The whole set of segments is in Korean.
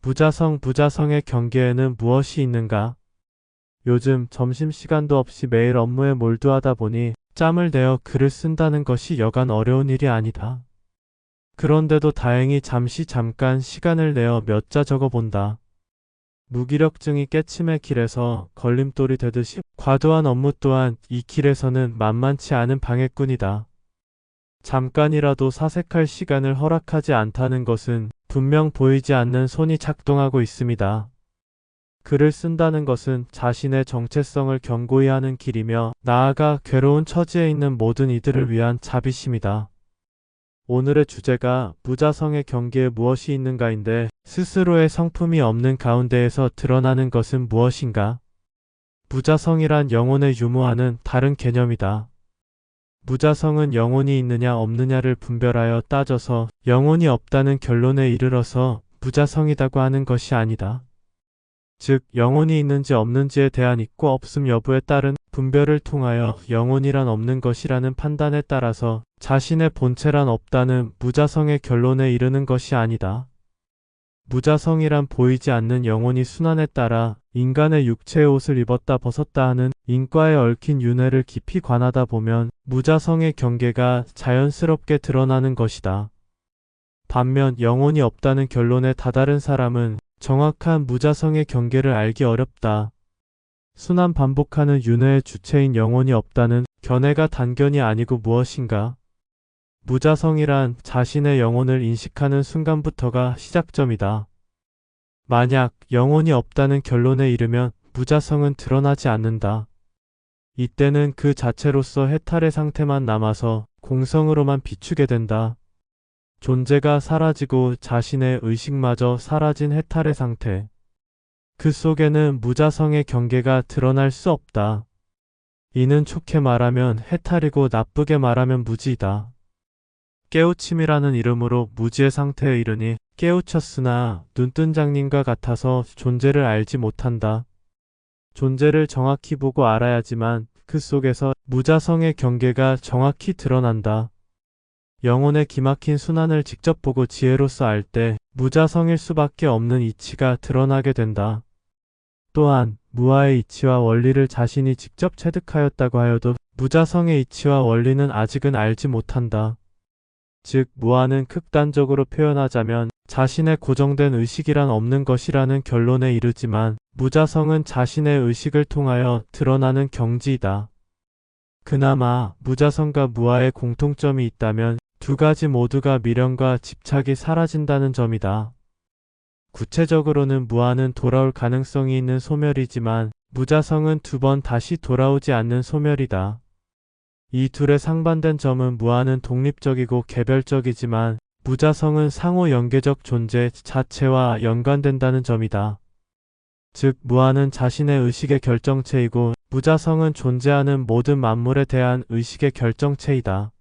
부자성의 경계에는 무엇이 있는가? 요즘 점심시간도 없이 매일 업무에 몰두하다 보니 짬을 내어 글을 쓴다는 것이 여간 어려운 일이 아니다. 그런데도 다행히 잠깐 시간을 내어 몇 자 적어본다. 무기력증이 깨침의 길에서 걸림돌이 되듯이 과도한 업무 또한 이 길에서는 만만치 않은 방해꾼이다. 잠깐이라도 사색할 시간을 허락하지 않다는 것은 분명 보이지 않는 손이 작동하고 있습니다. 글을 쓴다는 것은 자신의 정체성을 견고히 하는 길이며 나아가 괴로운 처지에 있는 모든 이들을 위한 자비심이다. 오늘의 주제가 무자성의 경계에 무엇이 있는가인데 스스로의 성품이 없는 가운데에서 드러나는 것은 무엇인가? 무자성이란 영혼의 유무와는 다른 개념이다. 무자성은 영혼이 있느냐 없느냐를 분별하여 따져서 영혼이 없다는 결론에 이르러서 무자성이라고 하는 것이 아니다. 즉 영혼이 있는지 없는지에 대한 있고 없음 여부에 따른 분별을 통하여 영혼이란 없는 것이라는 판단에 따라서 자신의 본체란 없다는 무자성의 결론에 이르는 것이 아니다. 무자성이란 보이지 않는 영혼이 순환에 따라 인간의 육체의 옷을 입었다 벗었다 하는 인과에 얽힌 윤회를 깊이 관하다 보면 무자성의 경계가 자연스럽게 드러나는 것이다. 반면 영혼이 없다는 결론에 다다른 사람은 정확한 무자성의 경계를 알기 어렵다. 순환 반복하는 윤회의 주체인 영혼이 없다는 견해가 단견이 아니고 무엇인가? 무자성이란 자신의 영혼을 인식하는 순간부터가 시작점이다. 만약 영혼이 없다는 결론에 이르면 무자성은 드러나지 않는다. 이때는 그 자체로서 해탈의 상태만 남아서 공성으로만 비추게 된다. 존재가 사라지고 자신의 의식마저 사라진 해탈의 상태. 그 속에는 무자성의 경계가 드러날 수 없다. 이는 좋게 말하면 해탈이고 나쁘게 말하면 무지이다. 깨우침이라는 이름으로 무지의 상태에 이르니 깨우쳤으나 눈뜬 장님과 같아서 존재를 알지 못한다. 존재를 정확히 보고 알아야지만 그 속에서 무자성의 경계가 정확히 드러난다. 영혼의 기막힌 순환을 직접 보고 지혜로서 알 때 무자성일 수밖에 없는 이치가 드러나게 된다. 또한 무아의 이치와 원리를 자신이 직접 체득하였다고 하여도 무자성의 이치와 원리는 아직은 알지 못한다. 즉 무아는 극단적으로 표현하자면 자신의 고정된 의식이란 없는 것이라는 결론에 이르지만 무자성은 자신의 의식을 통하여 드러나는 경지이다. 그나마 무자성과 무아의 공통점이 있다면 두 가지 모두가 미련과 집착이 사라진다는 점이다. 구체적으로는 무아는 돌아올 가능성이 있는 소멸이지만 무자성은 두 번 다시 돌아오지 않는 소멸이다. 이 둘의 상반된 점은 무아는 독립적이고 개별적이지만 무자성은 상호 연계적 존재 자체와 연관된다는 점이다. 즉 무아는 자신의 의식의 결정체이고 무자성은 존재하는 모든 만물에 대한 의식의 결정체이다.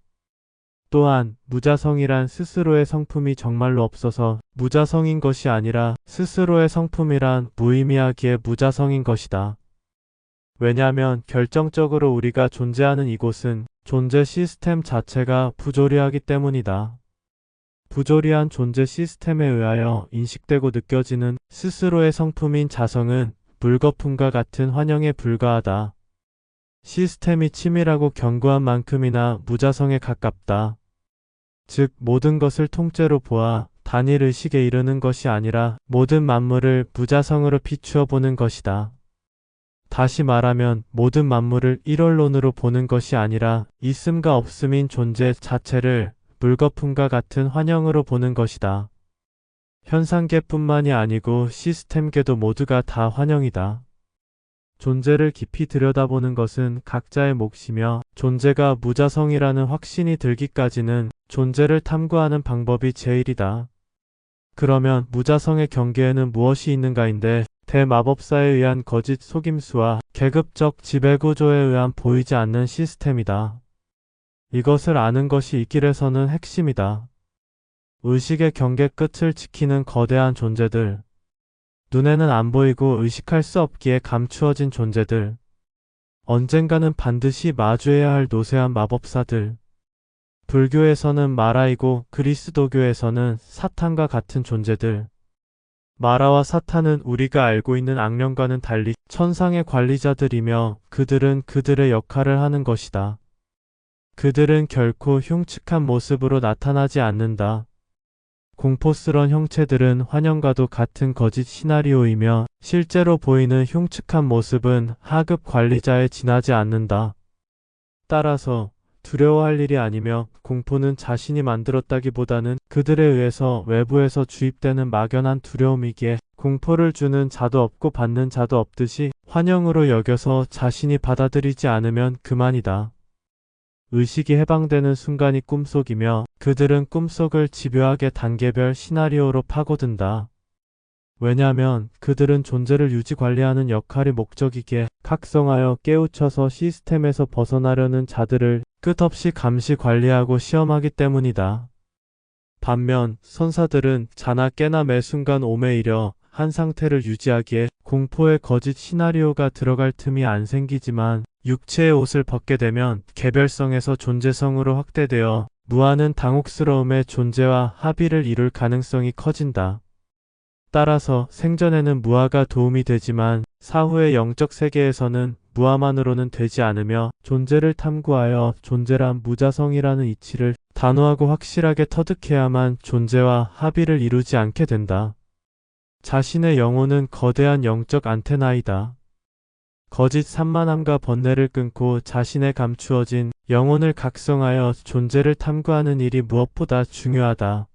또한 무자성이란 스스로의 성품이 정말로 없어서 무자성인 것이 아니라 스스로의 성품이란 무의미하기에 무자성인 것이다. 왜냐하면 결정적으로 우리가 존재하는 이곳은 존재 시스템 자체가 부조리하기 때문이다. 부조리한 존재 시스템에 의하여 인식되고 느껴지는 스스로의 성품인 자성은 물거품과 같은 환영에 불과하다. 시스템이 치밀하고 견고한 만큼이나 무자성에 가깝다. 즉 모든 것을 통째로 보아 단일 의식에 이르는 것이 아니라 모든 만물을 무자성으로 비추어 보는 것이다. 다시 말하면 모든 만물을 일원론으로 보는 것이 아니라 있음과 없음인 존재 자체를 물거품과 같은 환영으로 보는 것이다. 현상계뿐만이 아니고 시스템계도 모두가 다 환영이다. 존재를 깊이 들여다보는 것은 각자의 몫이며 존재가 무자성이라는 확신이 들기까지는 존재를 탐구하는 방법이 제일이다. 그러면 무자성의 경계에는 무엇이 있는가인데 대마법사에 의한 거짓 속임수와 계급적 지배구조에 의한 보이지 않는 시스템이다. 이것을 아는 것이 이 길에서는 핵심이다. 의식의 경계 끝을 지키는 거대한 존재들, 눈에는 안 보이고 의식할 수 없기에 감추어진 존재들, 언젠가는 반드시 마주해야 할 노쇠한 마법사들, 불교에서는 마라이고 그리스도교에서는 사탄과 같은 존재들, 마라와 사탄은 우리가 알고 있는 악령과는 달리 천상의 관리자들이며 그들은 그들의 역할을 하는 것이다. 그들은 결코 흉측한 모습으로 나타나지 않는다. 공포스런 형체들은 환영과도 같은 거짓 시나리오이며 실제로 보이는 흉측한 모습은 하급 관리자에 지나지 않는다. 따라서 두려워할 일이 아니며 공포는 자신이 만들었다기보다는 그들에 의해서 외부에서 주입되는 막연한 두려움이기에 공포를 주는 자도 없고 받는 자도 없듯이 환영으로 여겨서 자신이 받아들이지 않으면 그만이다. 의식이 해방되는 순간이 꿈속이며 그들은 꿈속을 집요하게 단계별 시나리오로 파고든다. 왜냐하면 그들은 존재를 유지 관리하는 역할이 목적이기에 각성하여 깨우쳐서 시스템에서 벗어나려는 자들을 끝없이 감시 관리하고 시험하기 때문이다. 반면 선사들은 자나 깨나 매 순간 오매이려 한 상태를 유지하기에 공포의 거짓 시나리오가 들어갈 틈이 안 생기지만 육체의 옷을 벗게 되면 개별성에서 존재성으로 확대되어 무한한 당혹스러움의 존재와 합의를 이룰 가능성이 커진다. 따라서 생전에는 무아가 도움이 되지만 사후의 영적 세계에서는 무아만으로는 되지 않으며 존재를 탐구하여 존재란 무자성이라는 이치를 단호하고 확실하게 터득해야만 존재와 합의를 이루지 않게 된다. 자신의 영혼은 거대한 영적 안테나이다. 거짓 산만함과 번뇌를 끊고 자신의 감추어진 영혼을 각성하여 존재를 탐구하는 일이 무엇보다 중요하다.